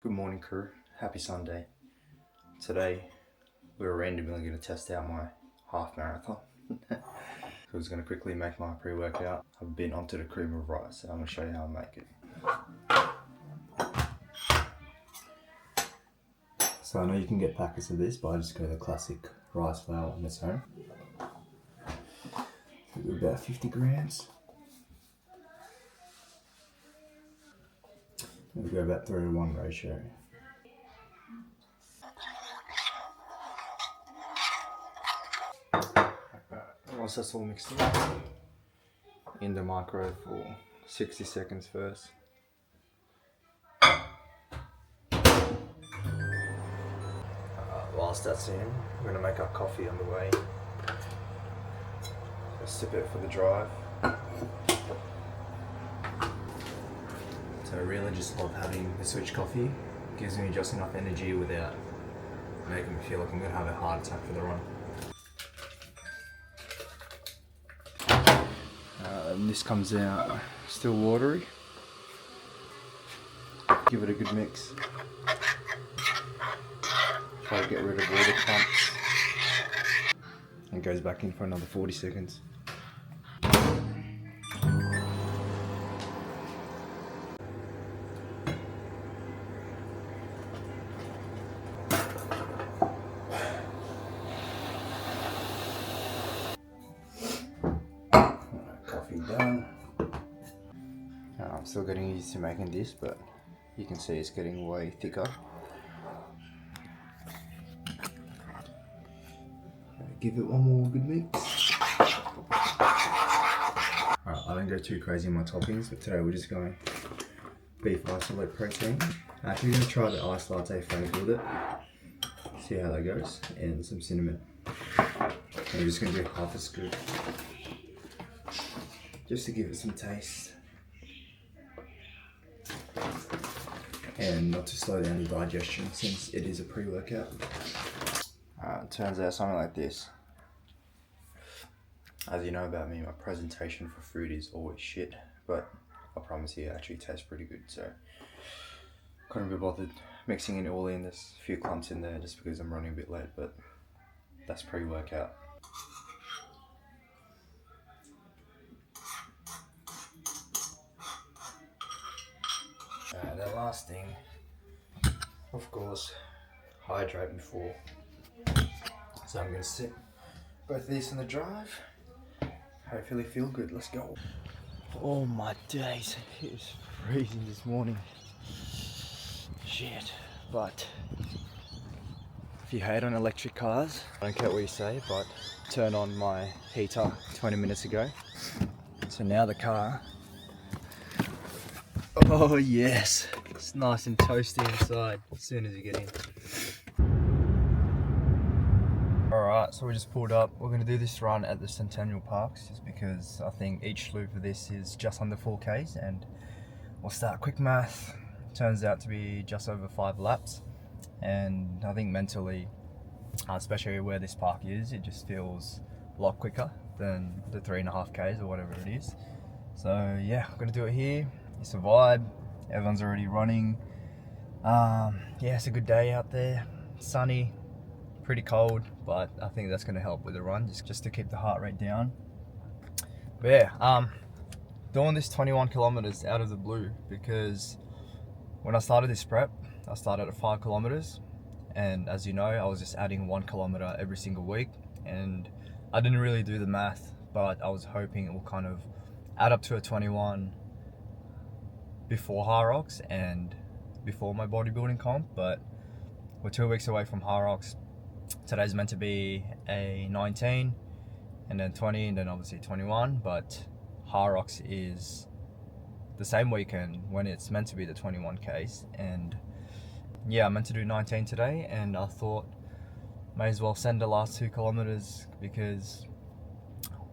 Good morning, crew. Happy Sunday. Today we're randomly going to test out my half marathon. So I was going to quickly make my pre-workout. I've been onto the cream of rice, so I'm going to show you how I make it. So I know you can get packets of this, but I just go the classic rice flour on its own. So do about 50 grams. We go about 3-to-1 ratio. Once that's all mixed in the microwave for 60 seconds first. Whilst that's in, we're going to make our coffee on the way. So sip it for the drive. So I really just love having the switch coffee. It gives me just enough energy without making me feel like I'm going to have a heart attack for the run. And this comes out still watery. Give it a good mix. Try to get rid of all the clumps. And goes back in for another 40 seconds. Coffee done. I'm still getting used to making this, but you can see it's getting way thicker. Give it one more good mix. Alright, I don't go too crazy on my toppings, but today we're just going beef isolate protein. Actually, going to try the iced latte flavour with it. See how that goes, and some cinnamon. And we're just going to do half a scoop, just to give it some taste, and not to slow down the digestion since it is a pre-workout. It turns out something like this. As you know about me, my presentation for food is always shit, but I promise you it actually tastes pretty good, so couldn't be bothered mixing it all in. There's a few clumps in there just because I'm running a bit late, but that's pre-workout. The last thing, of course, hydrate before. So I'm going to sit both of these on the drive. Hopefully feel good. Let's go. Oh my days, it was freezing this morning. Shit. But if you hate on electric cars, I don't care what you say, but turned on my heater 20 minutes ago. So now the car, oh yes, it's nice and toasty inside as soon as you get in. Alright, so we just pulled up. We're going to do this run at the Centennial Parks just because I think each loop of this is just under 4Ks, and we'll start quick math. Turns out to be just over 5 laps, and I think mentally, especially where this park is, it just feels a lot quicker than the 3.5Ks or whatever it is. So yeah, I'm going to do it here. It's a vibe. Everyone's already running. Yeah, it's a good day out there. Sunny. Pretty cold, but I think that's going to help with the run, just to keep the heart rate down. But yeah, doing this 21 kilometers out of the blue, because when I started this prep, I started at 5 kilometers, and as you know, I was just adding 1 kilometer every single week, and I didn't really do the math, but I was hoping it will kind of add up to a 21 before Hyrox and before my bodybuilding comp. But we're 2 weeks away from Hyrox. Today's meant to be a 19, and then 20, and then obviously 21, but Hyrox is the same weekend when it's meant to be the 21Ks, and yeah, I'm meant to do 19 today, and I thought may as well send the last 2 kilometers because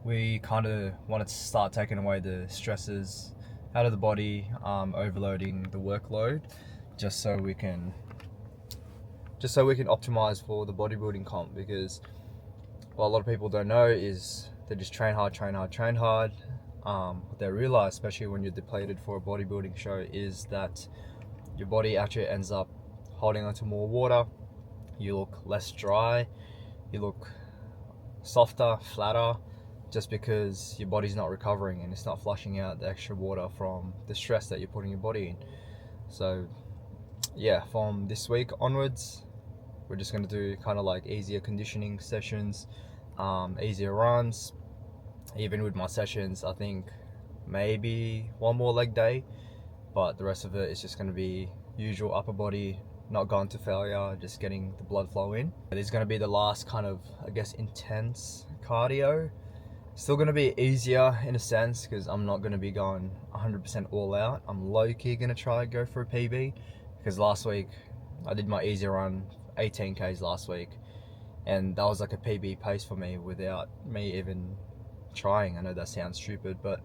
we kind of wanted to start taking away the stresses out of the body, overloading the workload, just so we can optimize for the bodybuilding comp, because what a lot of people don't know is they just train hard. What they realize, especially when you're depleted for a bodybuilding show, is that your body actually ends up holding onto more water, you look less dry, you look softer, flatter, just because your body's not recovering and it's not flushing out the extra water from the stress that you're putting your body in. So yeah, from this week onwards, we're just going to do kind of like easier conditioning sessions, easier runs. Even with my sessions, I think maybe one more leg day, but the rest of it is just going to be usual upper body, not going to failure, just getting the blood flow in. This is going to be the last kind of, I guess, intense cardio. Still going to be easier in a sense because I'm not going to be going 100% all out. I'm low-key going to try and go for a PB, because last week I did my easy run, 18Ks last week, and that was like a PB pace for me without me even trying. I know that sounds stupid, but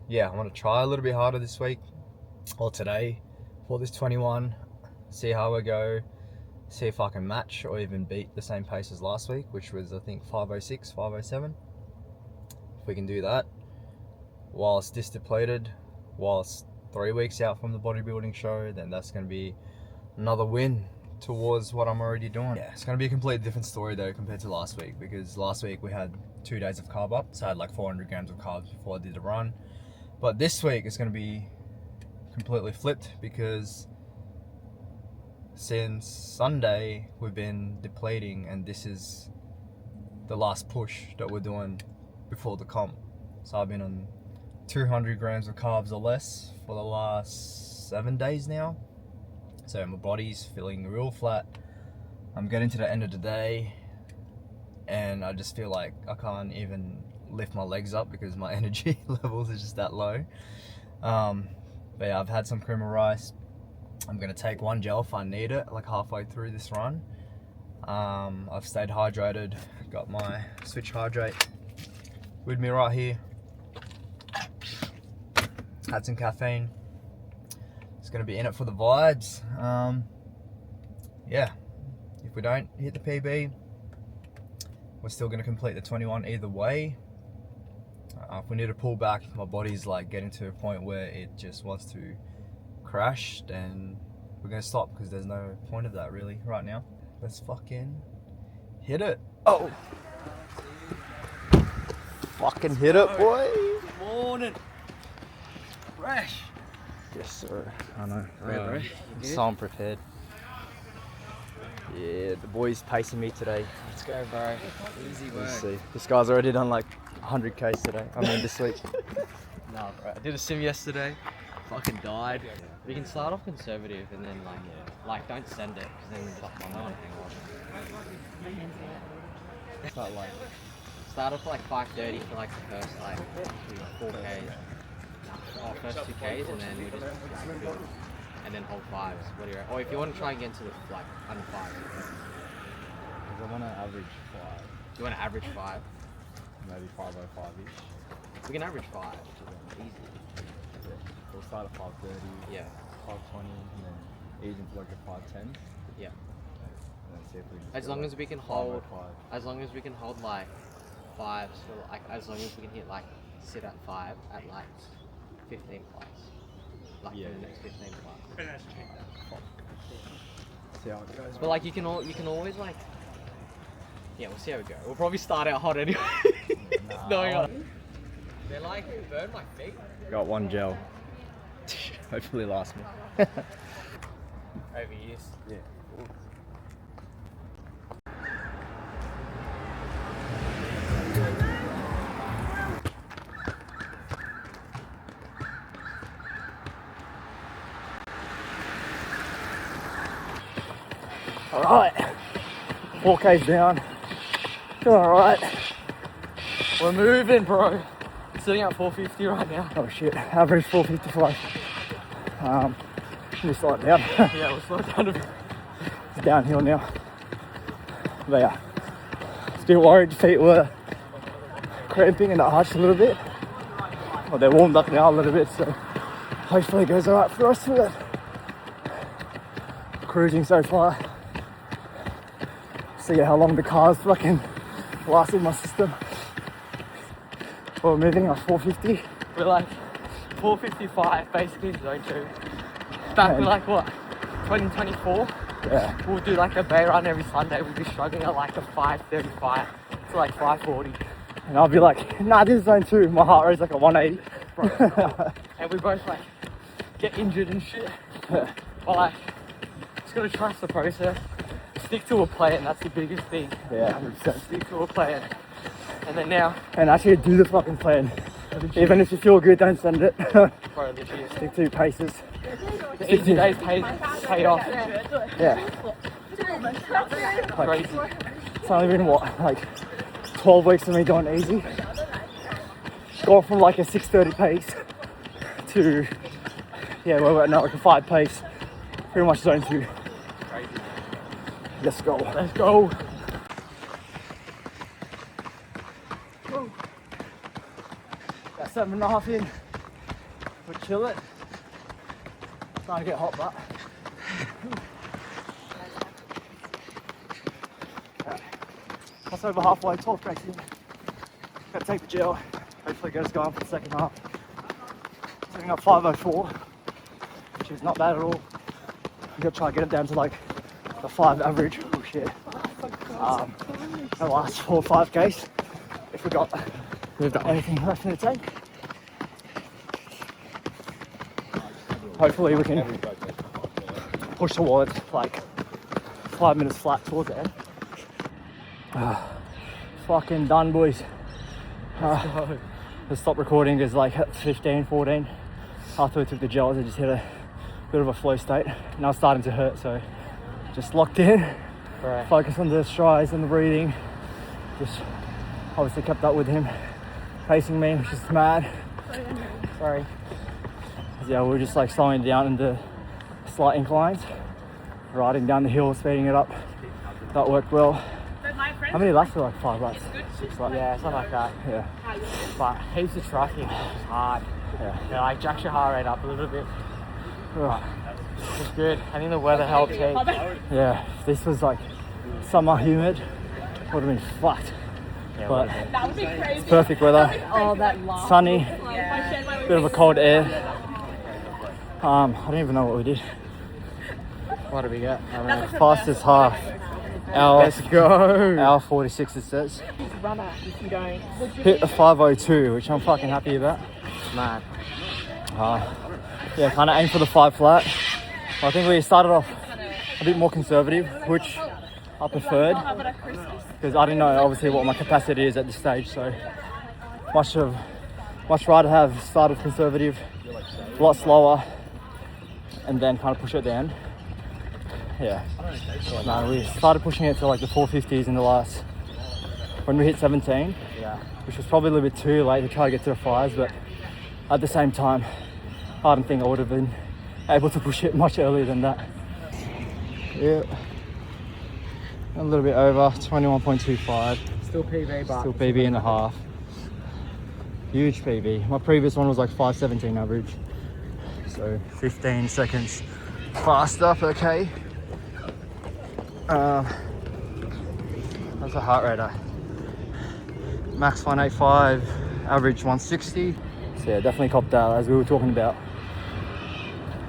yeah, I want to try a little bit harder this week or today for this 21, see how I go, see if I can match or even beat the same pace as last week, which was I think 506, 507. If we can do that whilst this depleted, whilst 3 weeks out from the bodybuilding show, then that's going to be another win towards what I'm already doing. Yeah, it's going to be a completely different story though compared to last week, because last week we had 2 days of carb up, so I had like 400 grams of carbs before I did the run. But this week it's going to be completely flipped, because since Sunday we've been depleting, and this is the last push that we're doing before the comp. So I've been on 200 grams of carbs or less for the last 7 days now. So my body's feeling real flat. I'm getting to the end of the day and I just feel like I can't even lift my legs up because my energy levels are just that low. But yeah, I've had some cream of rice. I'm gonna take one gel if I need it, like halfway through this run. I've stayed hydrated, got my Switch Hydrate with me right here. Had some caffeine. It's gonna be in it for the vibes. Yeah, if we don't hit the PB, we're still gonna complete the 21 either way. If we need to pull back, my body's like getting to a point where it just wants to crash, then we're gonna stop, because there's no point of that really right now. Let's fucking hit it. Oh, fucking hit it, boy. Morning. Fresh. Yes sir, I know. Bro. I'm so unprepared. Yeah, the boy's pacing me today. Let's go, bro. Easy work. Let's see. This guy's already done like 100 Ks today. I mean this week. Nah, bro. I did a sim yesterday. Fucking died. We can start off conservative and then like don't send it, because then like no one hang on. Start off like 5:30 for like the first like 4 Ks. Or first 2 Ks, and then we just like, build, and then hold 5s. What do you reckon? Or if you want to try and get into the like under 5. Because I want to average 5. You want to average 5? Maybe 505-ish. We can average 5, which is easy. Yeah. We'll start at 530, Yeah. 520, and then ease into like a 510. Yeah. And then see if we just As go long like as we can hold, 505. as long as we can hold like 5s for like, as long as we can hit like sit at 5 at like 15 plus, like Yeah. for the next 15 plus. See how it goes. But like you can always like, yeah, we'll see how we go. We'll probably start out hot anyway. Nah. They're like, burn my feet. Got one gel. Hopefully lasts me. Overuse. Yeah. Alright, 4K's down. Alright. We're moving, bro. Sitting at 450 right now. Oh shit, average 455. We'll slow it down. Yeah, we'll slow it down a bit. It's downhill now. But yeah, a bit worried feet were cramping and it arched a little bit. Well, they're warmed up now a little bit, so hopefully it goes alright for us with it. Cruising so far. See how long the car's fucking lasting my system. We're moving at 450. We're like 455, basically zone 2. Back with like what? 2024, Yeah. we'll do like a bay run every Sunday. We'll be struggling at like a 5:35 to like 5:40. And I'll be like, nah, this is zone 2. My heart rate's like a 180. And we both like get injured and shit. But like, just gotta trust the process. Stick to a plan, that's the biggest thing. Yeah, 100%. Stick to a plan. And then now, And actually do the fucking plan. Even if you feel good, don't send it. bro, legit. Stick to your paces. The easy days pay off. Yeah. Crazy. It's only been what, like 12 weeks of me doing easy. Gone from like a 6:30 pace to, yeah, where we're at now, like a 5 pace. Pretty much zone 2. Let's go. Let's go. Got 7.5 in. We'll chill it. Trying to get hot, but. That's over halfway, 12 tracks in. Gotta take the gel. Hopefully get us going for the second half. Setting up 5:04, which is not bad at all. I'm gonna try and get it down to like the 5 average. Oh shit. The last 4 or 5 Ks. If we got anything left in the tank. Hopefully we can push towards like 5 minutes flat towards the end. Fucking done, boys. Let's stop recording is like at 15, 14. After we took the gels, I just hit a bit of a flow state. Now it's starting to hurt, so just locked in. Right. Focus on the strides and the breathing. Just obviously kept up with him, pacing me, which is mad. Sorry. Yeah, we were just like slowing down in the slight inclines, riding down the hill, speeding it up. That worked well. How many laps were like 5 laps? 6 laps? Yeah, something like that. Yeah. But heaps of tracking, which is hard. Yeah, like jacks your heart rate up a little bit. It's good. I think the weather helped too. Yeah, if this was like summer humid, would have been fucked. Yeah, But That would be crazy. it's perfect weather, Oh, that laugh. sunny, Yeah. bit of a cold air. I don't even know what we did. What do we get? Fastest half. Hour, Let's go. hour 46 it says. Runner, you can go. Hit the 5:02, which I'm fucking happy about. Mad. Yeah, kind of aim for the 5 flat. I think we started off a bit more conservative, which I preferred because I didn't know obviously what my capacity is at this stage. So much rather have started conservative, a lot slower, and then kind of push it at the end. Yeah. No, we started pushing it to like the 450s in the last when we hit 17. Yeah. Which was probably a little bit too late to try to get to the 5s, but at the same time, I don't think I would have been able to push it much earlier than that. Yeah, a little bit over, 21.25, Still PB, but still PB and a half. Huge PB. My previous one was like 5:17 average, so 15 seconds faster per K. That's a heart rate. Max 185, average 160. So yeah, definitely copped that as we were talking about.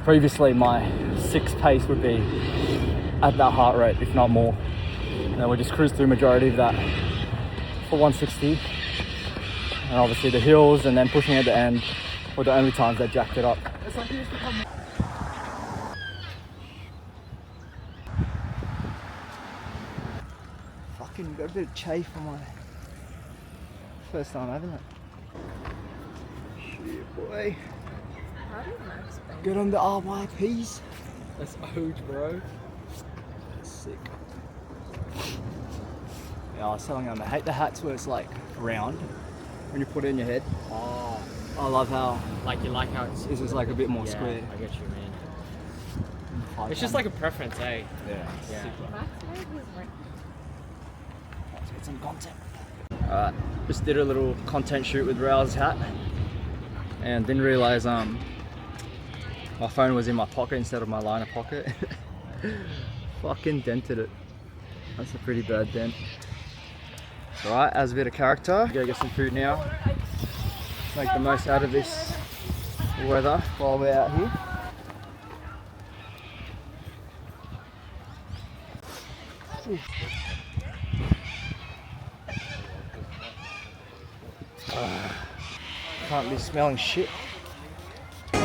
Previously my 6 pace would be at that heart rate, if not more. And then we just cruised through majority of that for 160. And obviously the hills and then pushing at the end were the only times that jacked it up. Fucking got a bit of chafe on my first time having it. Shit, boy. Get on the RYPs. that's huge, bro. Sick. Yeah, I was telling them I hate the hats where it's like round when you put it in your head. Oh, I love how like you like how it's. this is like a bit more Yeah, square. I get what you mean. It's just like a preference, eh? Yeah. Yeah. Let's get some content. Alright, just did a little content shoot with Raoul's hat and didn't realise my phone was in my pocket instead of my liner pocket. Fucking dented it. That's a pretty bad dent. Alright, as a bit of character, go get some food now. Make the most out of this weather while we're out here. Can't be smelling shit. The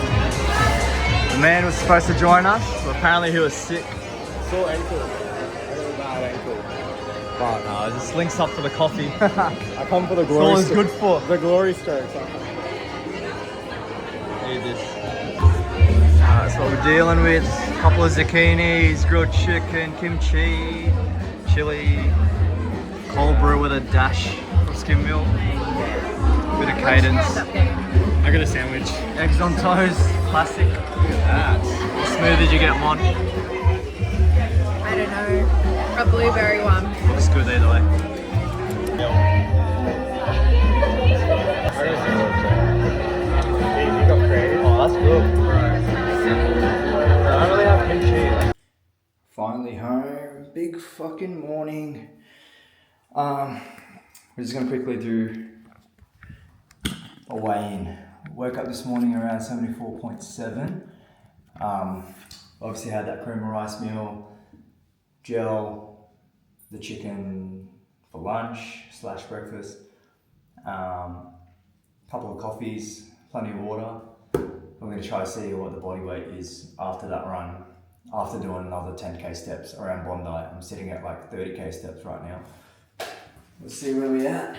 man was supposed to join us, but apparently he was sick. Sore ankle. Really bad ankle. But no, it just links up for the coffee. I come for the That's all glory. it's good for. The glory strokes. Need this. That's what we're dealing with. A couple of zucchinis, grilled chicken, kimchi, chili, cold brew with a dash of skim milk, bit of cadence. I got a sandwich. Eggs on toast, classic. Look at that. What smooth did you get, Mon? I don't know. A blueberry one. Looks good either way. You got creative. Oh, that's good. I don't really have kimchi. Finally home. Big fucking morning. We're just gonna quickly do a weigh-in. Woke up this morning around 74.7. Obviously had that cream of rice meal, gel, the chicken for lunch / breakfast, couple of coffees, plenty of water. I'm going to try to see what the body weight is after that run, after doing another 10k steps around Bondi. I'm sitting at like 30k steps right now. Let's see where we're at.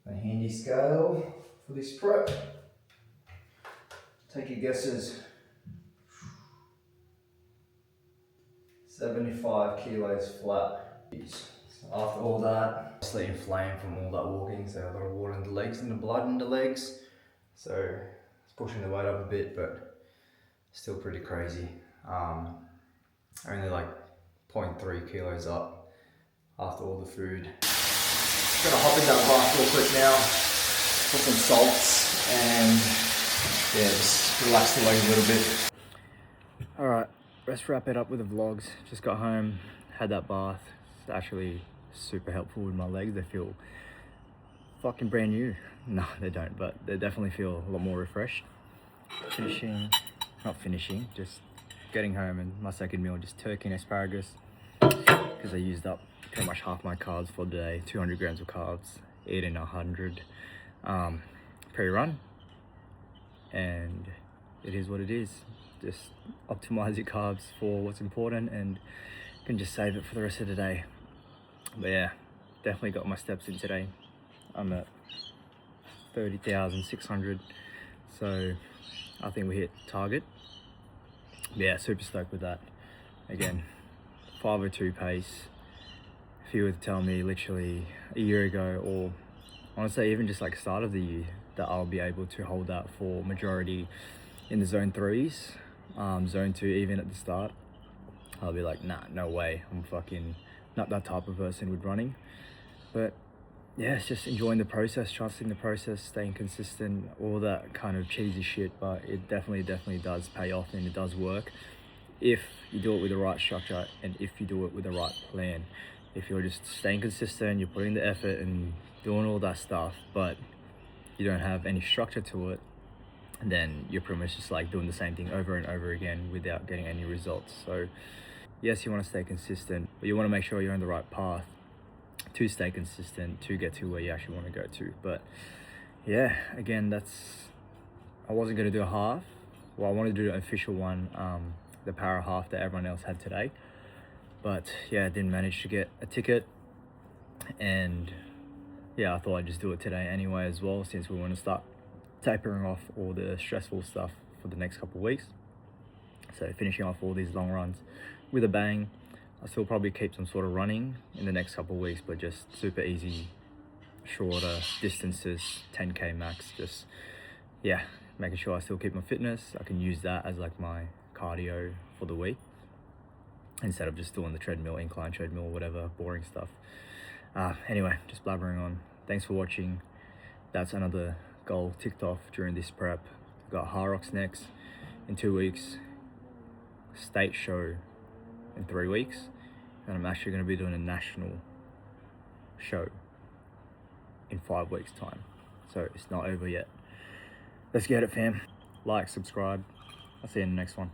A handy scale for this prep. Take your guesses. 75 kilos flat. After all that, obviously inflamed from all that walking, so a lot of water in the legs and the blood in the legs. So it's pushing the weight up a bit, but still pretty crazy. Only like 0.3 kilos up after all the food. Gonna hop in that bath real quick now, put some salts, and yeah, just relax the legs a little bit. Alright, let's wrap it up with the vlogs. Just got home, had that bath. It's actually super helpful with my legs. They feel fucking brand new. No, they don't, but they definitely feel a lot more refreshed. Just getting home and my second meal, just turkey and asparagus, because I used up pretty much half my carbs for the day. 200 grams of carbs, eating 100 pre-run, and it is what it is. Just optimize your carbs for what's important, and you can just save it for the rest of the day. But yeah, definitely got my steps in today. I'm at 30,600, so I think we hit target. Yeah, super stoked with that. Again, 5:02 pace. If you were to tell me literally a year ago, or honestly even just like start of the year, that I'll be able to hold that for majority in the zone 3s, zone 2 even at the start, I'll be like, nah, no way. I'm fucking not that type of person with running. But yeah, it's just enjoying the process, trusting the process, staying consistent, all that kind of cheesy shit, but it definitely does pay off, and it does work if you do it with the right structure and if you do it with the right plan. If you're just staying consistent, you're putting the effort and doing all that stuff, but you don't have any structure to it, then you're pretty much just like doing the same thing over and over again without getting any results. So yes, you want to stay consistent, but you want to make sure you're on the right path to stay consistent, to get to where you actually want to go to. But yeah, again, I wasn't going to do a half. Well, I wanted to do an official one, the para half that everyone else had today. But yeah, I didn't manage to get a ticket. And yeah, I thought I'd just do it today anyway as well, since we want to start tapering off all the stressful stuff for the next couple of weeks. So finishing off all these long runs with a bang. I'll still probably keep some sort of running in the next couple of weeks, but just super easy, shorter distances, 10k max. Just, yeah, making sure I still keep my fitness. I can use that as like my cardio for the week, instead of just doing the treadmill, incline treadmill, whatever, boring stuff. Anyway, just blabbering on. Thanks for watching. That's another goal ticked off during this prep. Got Hyrox next in 2 weeks, state show in 3 weeks, and I'm actually going to be doing a national show in 5 weeks time. So it's not over yet. Let's get it, fam. Like, subscribe. I'll see you in the next one.